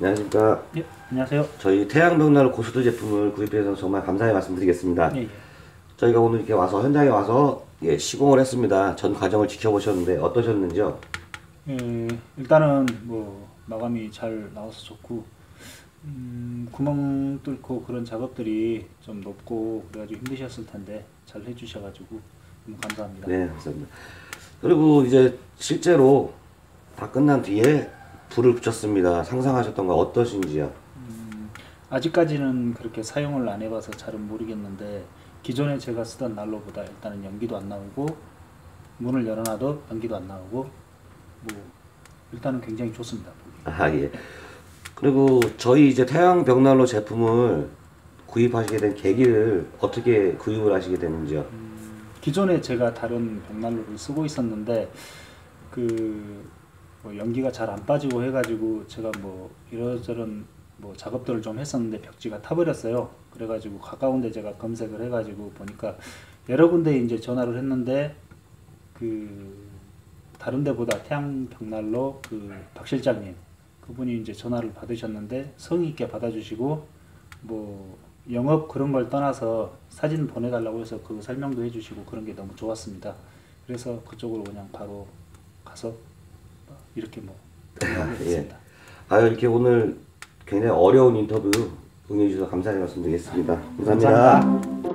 안녕하십니까. 예, 안녕하세요. 저희 태양벽난로 고수도 제품을 구입해서 정말 감사의 말씀드리겠습니다. 예, 예. 저희가 오늘 이렇게 와서 현장에 와서 시공을 했습니다. 전 과정을 지켜보셨는데 어떠셨는지요? 예, 일단은 뭐 마감이 잘 나와서 좋고, 구멍 뚫고 그런 작업들이 좀 높고 그래가지고 힘드셨을 텐데 잘 해주셔가지고 너무 감사합니다. 네, 감사합니다. 그리고 이제 실제로 다 끝난 뒤에 불을 붙였습니다. 상상하셨던 거 어떠신지요? 아직까지는 그렇게 사용을 안 해봐서 잘은 모르겠는데 기존에 제가 쓰던 난로보다 일단은 연기도 안 나오고 문을 열어놔도 연기도 안 나오고 뭐 일단은 굉장히 좋습니다. 아, 예. 그리고 저희 이제 태양벽난로 제품을 구입하시게 된 계기를 어떻게 구입을 하시게 됐는지요? 기존에 제가 다른 벽난로를 쓰고 있었는데 뭐 연기가 잘 안 빠지고 해가지고 제가 뭐 이런저런 뭐 작업들을 좀 했었는데 벽지가 타버렸어요. 그래가지고 가까운데 제가 검색을 해가지고 보니까 여러 군데 이제 전화를 했는데 다른 데보다 태양 벽난로 박 실장님 그분이 이제 전화를 받으셨는데 성의 있게 받아주시고 뭐 영업 그런 걸 떠나서 사진 보내달라고 해서 그 설명도 해주시고 그런 게 너무 좋았습니다. 그래서 그쪽으로 그냥 바로 가서 이렇게 뭐 하게 됐습니다. 이렇게 오늘 굉장히 어려운 인터뷰 응해주셔서 감사의 말씀드리겠습니다. 감사합니다. 감사합니다.